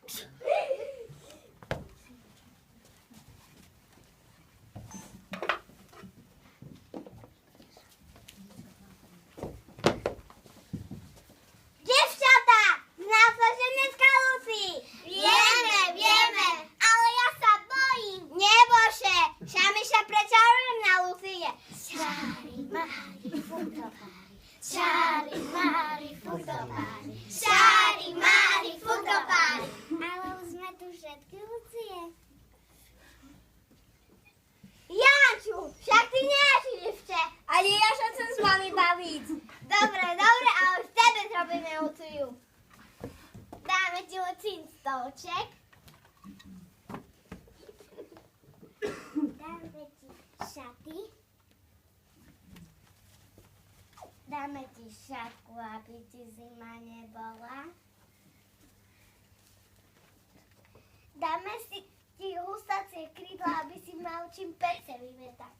Devčatá, zná sa, že dneska Luci. Vieme, ale ja sa bojím. Nebože, Šamiša prečarujem na Lucie. Čári, mári, futopári. Čári, mári, futopári. Čári, mári, futopári. Ale už sme tu všetky, Lucie. Janču, však ty nejaši devče. Ale ja sa chcem s vami baviť. Dobre, ale už tebe zrobíme Luciu. Dáme ti Lucín stolček. Dáme ti šaty. Dáme ti šatku, aby ti zima nebola. Dáme si ti husacie krídla, aby si mal čím pece vymetať.